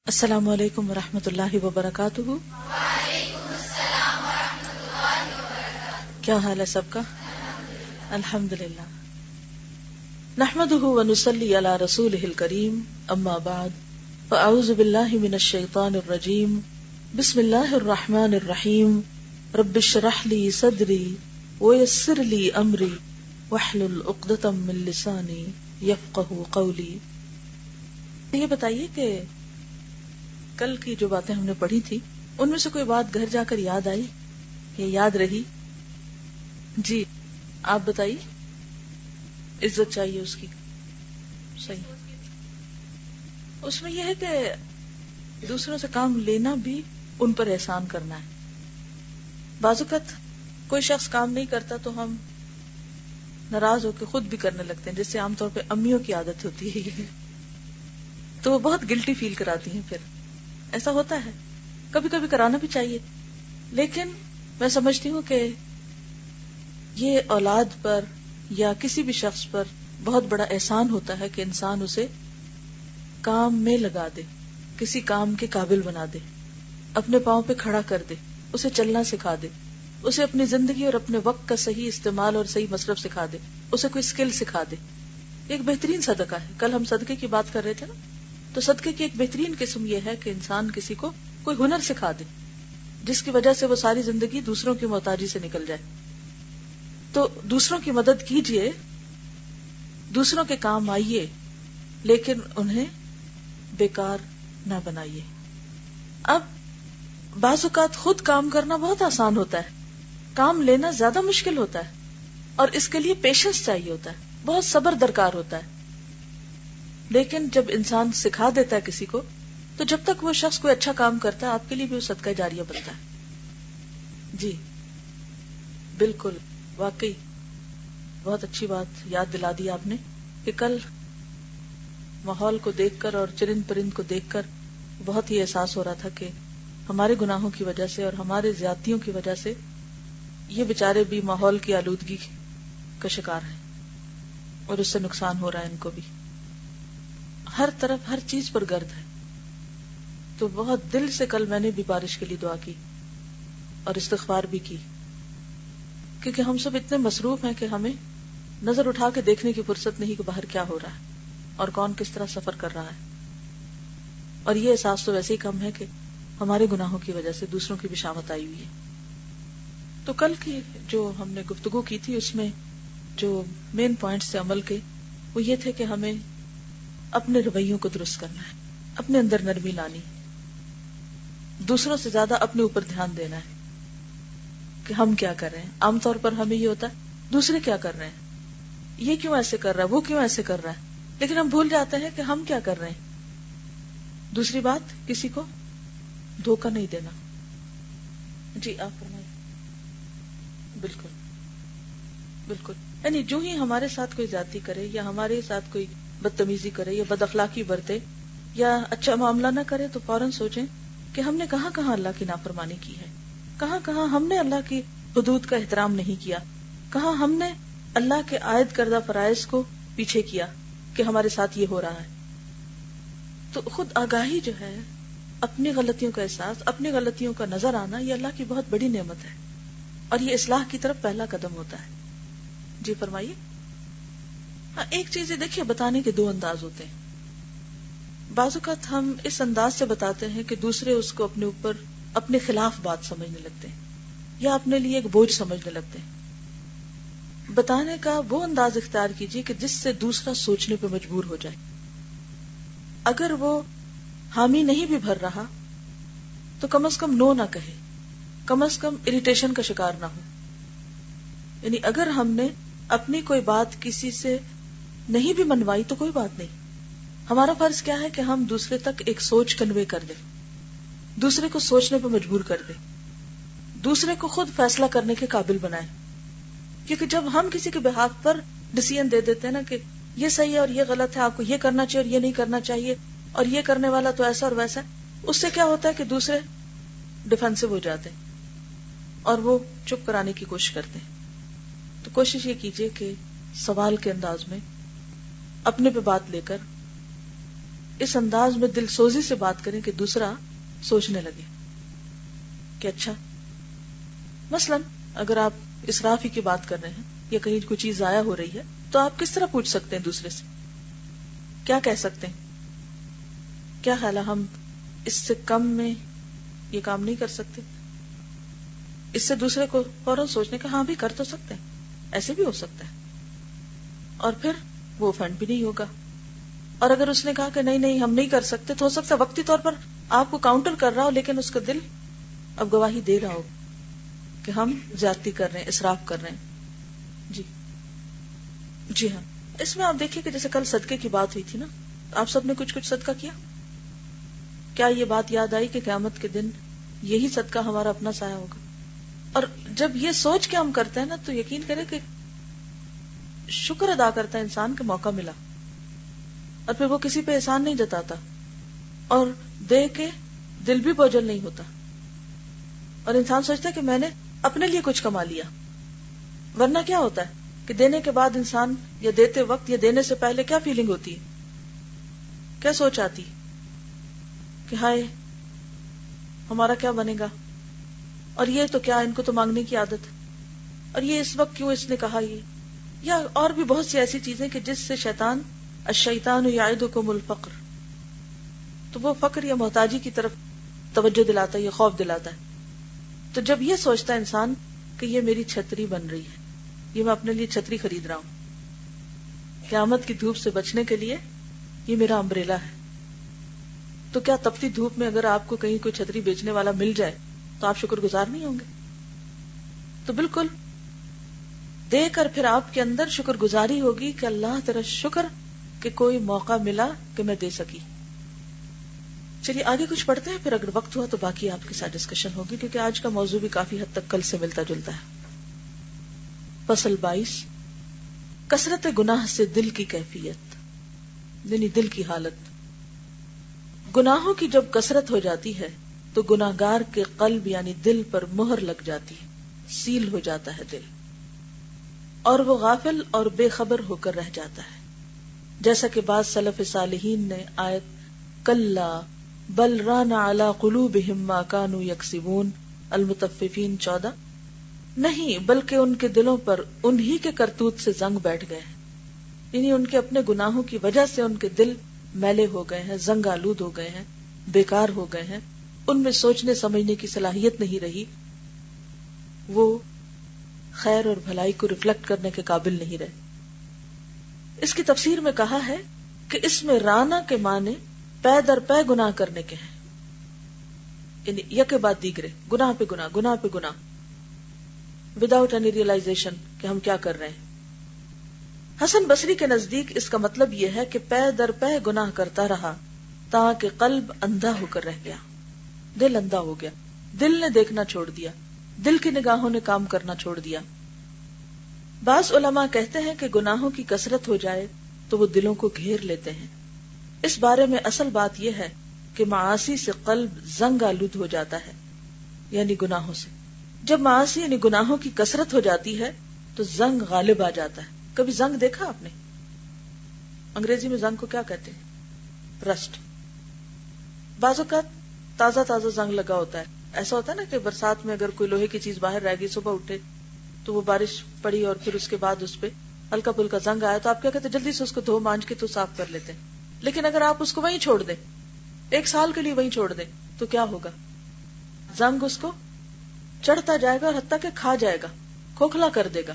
السلام علیکم ورحمۃ اللہ وبرکاتہ۔ وعلیکم السلام ورحمۃ اللہ وبرکاتہ۔ کیا حال ہے سب کا؟ الحمدللہ۔ نحمده ونصلی علی رسولہ الکریم، اما بعد فاعوذ باللہ من الشیطان الرجیم، بسم اللہ الرحمن الرحیم، رب اشرح لی صدری ویسر لی امری واحلل عقدۃ من لسانی یفقہوا قولی۔ یہ بتائیے کہ کل کی جو باتیں ہم نے پڑھی تھی ان میں سے کوئی بات گھر جا کر یاد آئی یا یاد رہی؟ جی آپ بتائیے۔ عزت چاہیے اس کی، صحیح۔ اس میں یہ ہے کہ دوسروں سے کام لینا بھی ان پر احسان کرنا ہے۔ بعض اوقات کوئی شخص کام نہیں کرتا تو ہم ناراض ہو کے خود بھی کرنے لگتے ہیں، جس سے عام طور پہ امیوں کی عادت ہوتی ہے تو وہ بہت گلٹی فیل کراتی ہیں۔ پھر ایسا ہوتا ہے، کبھی کبھی کرانا بھی چاہیے، لیکن میں سمجھتی ہوں کہ یہ اولاد پر یا کسی بھی شخص پر بہت بڑا احسان ہوتا ہے کہ انسان اسے کام میں لگا دے، کسی کام کے قابل بنا دے، اپنے پاؤں پہ کھڑا کر دے، اسے چلنا سکھا دے، اسے اپنی زندگی اور اپنے وقت کا صحیح استعمال اور صحیح مصرف سکھا دے، اسے کوئی اسکل سکھا دے۔ ایک بہترین صدقہ ہے۔ کل ہم صدقے کی بات کر رہے تھے نا، تو صدقے کی ایک بہترین قسم یہ ہے کہ انسان کسی کو کوئی ہنر سکھا دے جس کی وجہ سے وہ ساری زندگی دوسروں کی محتاجی سے نکل جائے۔ تو دوسروں کی مدد کیجئے، دوسروں کے کام آئیے، لیکن انہیں بیکار نہ بنائیے۔ اب بعض اوقات خود کام کرنا بہت آسان ہوتا ہے، کام لینا زیادہ مشکل ہوتا ہے، اور اس کے لیے پیشنس چاہیے ہوتا ہے، بہت صبر درکار ہوتا ہے۔ لیکن جب انسان سکھا دیتا ہے کسی کو، تو جب تک وہ شخص کوئی اچھا کام کرتا ہے آپ کے لیے بھی وہ صدقہ جاریہ بنتا ہے۔ جی بالکل، واقعی بہت اچھی بات یاد دلا دی آپ نے کہ کل ماحول کو دیکھ کر اور چرند پرند کو دیکھ کر بہت ہی احساس ہو رہا تھا کہ ہمارے گناہوں کی وجہ سے اور ہمارے زیادتیوں کی وجہ سے یہ بیچارے بھی ماحول کی آلودگی کا شکار ہیں، اور اس سے نقصان ہو رہا ہے ان کو بھی۔ ہر طرف ہر چیز پر گرد ہے۔ تو بہت دل سے کل میں نے بھی بارش کے لیے دعا کی اور استغفار بھی کی، کیونکہ ہم سب اتنے مصروف ہیں کہ ہمیں نظر اٹھا کے دیکھنے کی فرصت نہیں کہ باہر کیا ہو رہا ہے اور کون کس طرح سفر کر رہا ہے۔ اور یہ احساس تو ویسے ہی کم ہے کہ ہمارے گناہوں کی وجہ سے دوسروں کی بھی شامت آئی ہوئی ہے۔ تو کل کی جو ہم نے گفتگو کی تھی اس میں جو مین پوائنٹس سے عمل کے وہ یہ تھے کہ ہمیں اپنے رویوں کو درست کرنا ہے، اپنے اندر نرمی لانی، دوسروں سے زیادہ اپنے اوپر دھیان دینا ہے کہ ہم کیا کر رہے ہیں۔ عام طور پر ہمیں یہ ہوتا ہے دوسرے کیا کر رہے ہیں، یہ کیوں ایسے کر رہا ہے، وہ کیوں ایسے کر رہا ہے، لیکن ہم بھول جاتے ہیں کہ ہم کیا کر رہے ہیں۔ دوسری بات، کسی کو دھوکہ نہیں دینا۔ جی آپ فرمائیں۔ بالکل بالکل، یعنی جو ہی ہمارے ساتھ کوئی زیادتی کرے یا ہمارے ساتھ کوئی بدتمیزی کرے یا بد اخلاقی برتے یا اچھا معاملہ نہ کرے تو فوراً سوچیں کہ ہم نے کہاں کہاں اللہ کی نافرمانی کی ہے، کہاں کہاں ہم نے اللہ کی حدود کا احترام نہیں کیا، کہاں ہم نے اللہ کے عائد کردہ فرائض کو پیچھے کیا کہ ہمارے ساتھ یہ ہو رہا ہے۔ تو خود آگاہی جو ہے، اپنی غلطیوں کا احساس، اپنی غلطیوں کا نظر آنا، یہ اللہ کی بہت بڑی نعمت ہے، اور یہ اصلاح کی طرف پہلا قدم ہوتا ہے۔ جی فرمائیے۔ ہاں، ایک چیز یہ دیکھیے، بتانے کے دو انداز ہوتے ہیں۔ بعض اوقات ہم اس انداز سے بتاتے ہیں کہ دوسرے اس کو اپنے اوپر اپنے خلاف بات سمجھنے لگتے ہیں یا اپنے لیے ایک بوجھ سمجھنے لگتے ہیں۔ بتانے کا وہ انداز اختیار کیجیے کہ جس سے دوسرا سوچنے پہ مجبور ہو جائے۔ اگر وہ حامی نہیں بھی بھر رہا تو کم از کم نو نہ کہے، کم از کم اریٹیشن کا شکار نہ ہو۔ یعنی اگر ہم نے اپنی کوئی بات کسی سے نہیں بھی منوائی تو کوئی بات نہیں، ہمارا فرض کیا ہے کہ ہم دوسرے تک ایک سوچ کنوے کر دیں، دوسرے کو سوچنے پہ مجبور کر دیں، دوسرے کو خود فیصلہ کرنے کے قابل بنائیں۔ کیونکہ جب ہم کسی کے بہاف پر ڈیسیژن دے دیتے ہیں نا کہ یہ صحیح ہے اور یہ غلط ہے، آپ کو یہ کرنا چاہیے اور یہ نہیں کرنا چاہیے، اور یہ کرنے والا تو ایسا اور ویسا، اس سے کیا ہوتا ہے کہ دوسرے ڈیفینسو ہو جاتے ہیں اور وہ چپ کرانے کی کوشش کرتے ہیں۔ تو کوشش یہ کیجیے کہ سوال کے انداز میں اپنے پہ بات لے کر اس انداز میں دل سوزی سے بات کریں کہ دوسرا سوچنے لگے کہ اچھا، مثلا اگر آپ اسراف ہی کی بات کر رہے ہیں یا کہیں کوئی چیز ضائع ہو رہی ہے تو آپ کس طرح پوچھ سکتے ہیں دوسرے سے؟ کیا کہہ سکتے ہیں؟ کیا خیال ہے ہم اس سے کم میں یہ کام نہیں کر سکتے؟ اس سے دوسرے کو فوراً سوچنے کا ہاں بھی کر تو سکتے ہیں، ایسے بھی ہو سکتا ہے، اور پھر وہ فنڈ بھی نہیں ہوگا. اور اگر اس نے کہا کہ نہیں نہیں ہم نہیں کر سکتے، تو ہو سکتا ہے وقتی طور پر آپ کو کاؤنٹر کر رہا ہو، لیکن اس کا دل اب گواہی دے رہا ہو کہ ہم زیادتی کر رہے ہیں، اسراف کر رہے ہیں. جی ہاں، اس میں آپ دیکھیے کہ جیسے کل صدقے کی بات ہوئی تھی نا، آپ سب نے کچھ کچھ صدقہ کیا. کیا یہ بات یاد آئی کہ قیامت کے دن یہی صدقہ ہمارا اپنا سایہ ہوگا؟ اور جب یہ سوچ کے ہم کرتے ہیں نا تو یقین کریں کہ شکر ادا کرتا ہے انسان کہ موقع ملا، اور پھر وہ کسی پہ احسان نہیں جتاتا، اور دے کے دل بھی بوجھل نہیں ہوتا، اور انسان سوچتا ہے کہ میں نے اپنے لیے کچھ کما لیا. ورنہ کیا ہوتا ہے کہ دینے کے بعد انسان یا دیتے وقت یا دینے سے پہلے کیا فیلنگ ہوتی ہے، کیا سوچ آتی کہ ہائے ہمارا کیا بنے گا، اور یہ تو کیا، ان کو تو مانگنے کی عادت ہے، اور یہ اس وقت کیوں اس نے کہا یہ، یا اور بھی بہت سی ایسی چیزیں کہ جس سے شیطان الشیطان یعدکم الفقر، تو وہ فقر یا محتاجی کی طرف توجہ دلاتا ہے یا خوف دلاتا ہے. تو جب یہ سوچتا ہے انسان کہ یہ میری چھتری بن رہی ہے، یہ میں اپنے لیے چھتری خرید رہا ہوں، قیامت کی دھوپ سے بچنے کے لیے یہ میرا امبریلا ہے، تو کیا تپتی دھوپ میں اگر آپ کو کہیں کوئی چھتری بیچنے والا مل جائے تو آپ شکر گزار نہیں ہوں گے؟ تو بالکل دے کر پھر آپ کے اندر شکر گزاری ہوگی کہ اللہ تیرا شکر کہ کوئی موقع ملا کہ میں دے سکی. چلیے آگے کچھ پڑھتے ہیں، پھر اگر وقت ہوا تو باقی آپ کے ساتھ ڈسکشن ہوگی، کیونکہ آج کا موضوع بھی کافی حد تک کل سے ملتا جلتا ہے. فصل 22، کثرت گناہ سے دل کی کیفیت، یعنی دل کی حالت. گناہوں کی جب کثرت ہو جاتی ہے تو گناہگار کے قلب یعنی دل پر مہر لگ جاتی ہے، سیل ہو جاتا ہے دل، اور وہ غافل اور بے خبر ہو کر رہ جاتا ہے. جیسا کہ بعض سلف صالحین نے آیت کلا بل ران علی قلوبہم ما کانوا یکسبون المطففین 14، نہیں بلکہ ان کے دلوں پر انہی کے کرتوت سے زنگ بیٹھ گئے ہیں، یعنی ان کے اپنے گناہوں کی وجہ سے ان کے دل میلے ہو گئے ہیں، زنگ آلود ہو گئے ہیں، بیکار ہو گئے ہیں، ان میں سوچنے سمجھنے کی صلاحیت نہیں رہی، وہ خیر اور بھلائی کو ریفلیکٹ کرنے کے قابل نہیں رہے. اس کی تفسیر میں کہا ہے کہ اس میں رانا کے معنی پے در پے گناہ کرنے کے ہیں، یعنی یکے بعد دیگرے، گناہ پہ گناہ، گناہ پہ گناہ، وداؤٹ اینی ریئلائزیشن کہ ہم کیا کر رہے ہیں. حسن بصری کے نزدیک اس کا مطلب یہ ہے کہ پے در پے گناہ کرتا رہا تاکہ قلب اندھا ہو کر رہ گیا، دل اندھا ہو گیا، دل نے دیکھنا چھوڑ دیا، دل کی نگاہوں نے کام کرنا چھوڑ دیا. بعض علماء کہتے ہیں کہ گناہوں کی کثرت ہو جائے تو وہ دلوں کو گھیر لیتے ہیں. اس بارے میں اصل بات یہ ہے کہ معاصی سے قلب زنگ آلود ہو جاتا ہے، یعنی گناہوں سے. جب معاصی یعنی گناہوں کی کثرت ہو جاتی ہے تو زنگ غالب آ جاتا ہے. کبھی زنگ دیکھا آپ نے؟ انگریزی میں زنگ کو کیا کہتے ہیں؟ رسٹ. بعض اوقات تازہ تازہ زنگ لگا ہوتا ہے، ایسا ہوتا ہے نا کہ برسات میں اگر کوئی لوہے کی چیز باہر رہ گئی، صبح اٹھے تو وہ بارش پڑی اور پھر اس کے بعد اس پہ ہلکا پھلکا زنگ آیا تو آپ کیا کہتے ہیں؟ جلدی سے اس کو دھو مانج کے تو صاف کر لیتے ہیں. لیکن اگر آپ اس کو وہیں چھوڑ دیں، 1 سال کے لیے وہیں چھوڑ دیں، تو کیا ہوگا؟ زنگ اس کو چڑھتا جائے گا اور حتیٰ کہ کھا جائے گا، کھوکھلا کر دے گا.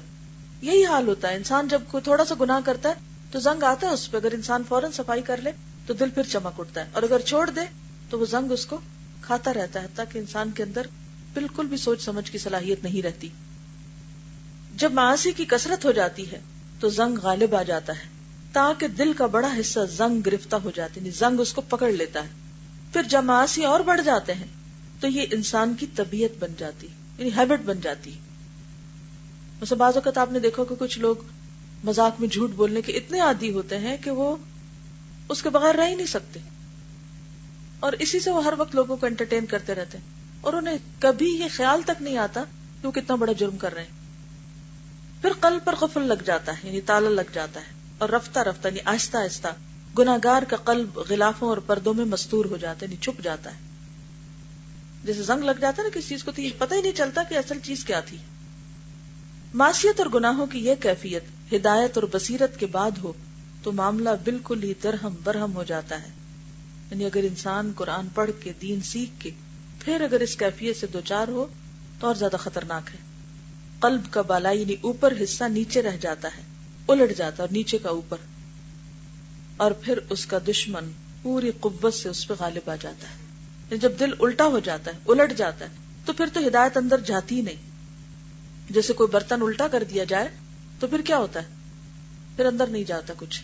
یہی حال ہوتا ہے، انسان جب کوئی تھوڑا سا گناہ کرتا ہے تو زنگ آتا ہے اس پہ، اگر انسان فوراً صفائی کر لے تو دل پھر چمک اٹھتا ہے، اور اگر چھوڑ دے تو وہ زنگ اس کو کھاتا رہتا ہے حتیٰ کہ انسان کے اندر بالکل بھی سوچ سمجھ کی صلاحیت نہیں رہتی. جب معاصی کی کثرت ہو جاتی ہے تو زنگ غالب آ جاتا ہے تاکہ دل کا بڑا حصہ زنگ گرفتہ ہو جاتی ہے، زنگ اس کو پکڑ لیتا ہے. پھر جب معاصی اور بڑھ جاتے ہیں تو یہ انسان کی طبیعت بن جاتی، یعنی ہیبٹ بن جاتی. مثلا بعض اوقات آپ نے دیکھا کہ کچھ لوگ مذاق میں جھوٹ بولنے کے اتنے عادی ہوتے ہیں کہ وہ اس کے بغیر رہ ہی نہیں سکتے، اور اسی سے وہ ہر وقت لوگوں کو انٹرٹین کرتے رہتے ہیں، اور انہیں کبھی یہ خیال تک نہیں آتا کہ وہ کتنا بڑا جرم کر رہے ہیں. پھر قلب پر قفل لگ جاتا ہے، یعنی تالا لگ جاتا ہے، اور رفتہ رفتہ یعنی آہستہ آہستہ گناہگار کا قلب غلافوں اور پردوں میں مستور ہو جاتا ہے، نہیں چھپ جاتا ہے، جیسے زنگ لگ جاتا ہے نا کسی چیز کو، تو یہ پتہ ہی نہیں چلتا کہ اصل چیز کیا تھی۔ معصیت اور گناہوں کی یہ کیفیت ہدایت اور بصیرت کے بعد ہو تو معاملہ بالکل ہی درہم برہم ہو جاتا ہے۔ یعنی اگر انسان قرآن پڑھ کے دین سیکھ کے پھر اگر اس کیفیت سے دوچار ہو تو اور زیادہ خطرناک ہے۔ قلب کا بالائی یعنی اوپر حصہ نیچے رہ جاتا ہے، الٹ جاتا ہے، اور نیچے کا اوپر، اور پھر اس کا دشمن پوری قوت سے اس پہ غالب آ جاتا ہے۔ یعنی جب دل الٹا ہو جاتا ہے، الٹ جاتا ہے، تو پھر تو ہدایت اندر جاتی ہی نہیں۔ جیسے کوئی برتن الٹا کر دیا جائے تو پھر کیا ہوتا ہے؟ پھر اندر نہیں جاتا کچھ۔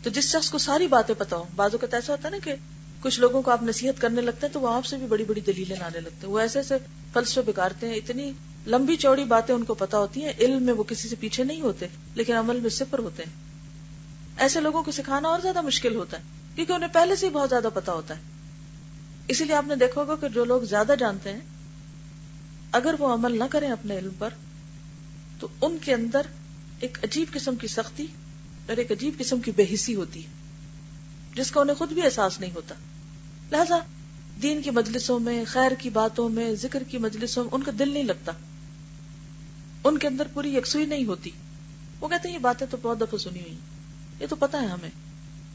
تو جس شخص کو ساری باتیں پتا ہو، بعض اوقات ایسا ہوتا ہے نا کہ کچھ لوگوں کو آپ نصیحت کرنے لگتے ہیں تو وہ آپ سے بھی بڑی بڑی دلیلیں لانے لگتے ہیں، وہ ایسے ایسے فلسفے بگاڑتے ہیں، اتنی لمبی چوڑی باتیں ان کو پتا ہوتی ہیں، علم میں وہ کسی سے پیچھے نہیں ہوتے لیکن عمل میں صفر ہوتے ہیں۔ ایسے لوگوں کو سکھانا اور زیادہ مشکل ہوتا ہے کیونکہ انہیں پہلے سے ہی بہت زیادہ پتا ہوتا ہے۔ اسی لیے آپ نے دیکھا ہوگا کہ جو لوگ زیادہ جانتے ہیں اگر وہ عمل نہ کریں اپنے علم پر تو ان کے اندر ایک عجیب قسم کی سختی اور ایک عجیب قسم کی بے حسی ہوتی ہے جس کا انہیں خود بھی احساس نہیں ہوتا۔ لہذا دین کی مجلسوں میں، خیر کی باتوں میں، ذکر کی مجلسوں میں ان کا دل نہیں لگتا، ان کے اندر پوری یکسوئی نہیں ہوتی۔ وہ کہتے ہیں یہ باتیں تو بہت دفعہ سنی ہوئی، یہ تو پتا ہے ہمیں،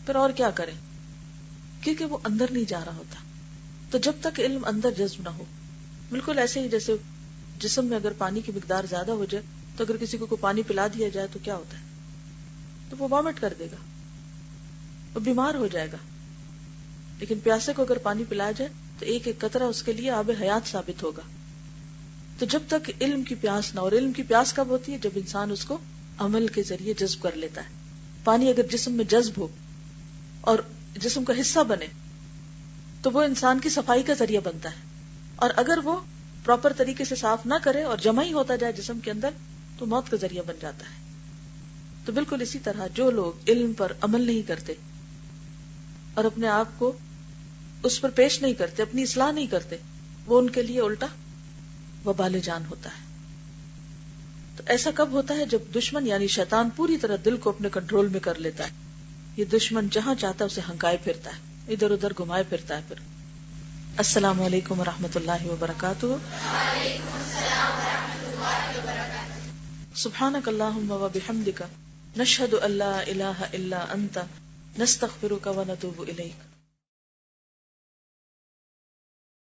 پھر اور کیا کریں، کیونکہ وہ اندر نہیں جا رہا ہوتا۔ تو جب تک علم اندر جذب نہ ہو، بالکل ایسے ہی جیسے جسم میں اگر پانی کی مقدار زیادہ ہو جائے تو اگر کسی کو پانی پلا دیا جائے تو کیا ہوتا ہے؟ تو وہ وامٹ کر دے گا، وہ بیمار ہو جائے گا۔ لیکن پیاسے کو اگر پانی پلایا جائے تو ایک ایک قطرہ اس کے لیے آب حیات ثابت ہوگا۔ تو جب تک علم کی پیاس نہ، اور علم کی پیاس کب ہوتی ہے؟ جب انسان اس کو عمل کے ذریعے جذب کر لیتا ہے۔ پانی اگر جسم میں جذب ہو اور جسم کا حصہ بنے تو وہ انسان کی صفائی کا ذریعہ بنتا ہے، اور اگر وہ پراپر طریقے سے صاف نہ کرے اور جمع ہی ہوتا جائے جسم کے اندر تو موت کا ذریعہ بن جاتا ہے۔ تو بالکل اسی طرح جو لوگ علم پر عمل نہیں کرتے اور اپنے آپ کو اس پر پیش نہیں کرتے، اپنی اصلاح نہیں کرتے، وہ ان کے لیے الٹا وبال جان ہوتا ہے۔ تو ایسا کب ہوتا ہے؟ جب دشمن یعنی شیطان پوری طرح دل کو اپنے کنٹرول میں کر لیتا ہے۔ یہ دشمن جہاں چاہتا ہے اسے ہنکائے پھرتا ہے، ادھر ادھر گھمائے پھرتا ہے۔ پھر السلام علیکم ورحمۃ اللہ وبرکاتہ۔ وعلیکم السلام ورحمۃ اللہ وبرکاتہ۔ سبحانک اللہم وبحمدک، نشہد ان لا الہ الا انت، نستغفرک ونتوب الیک۔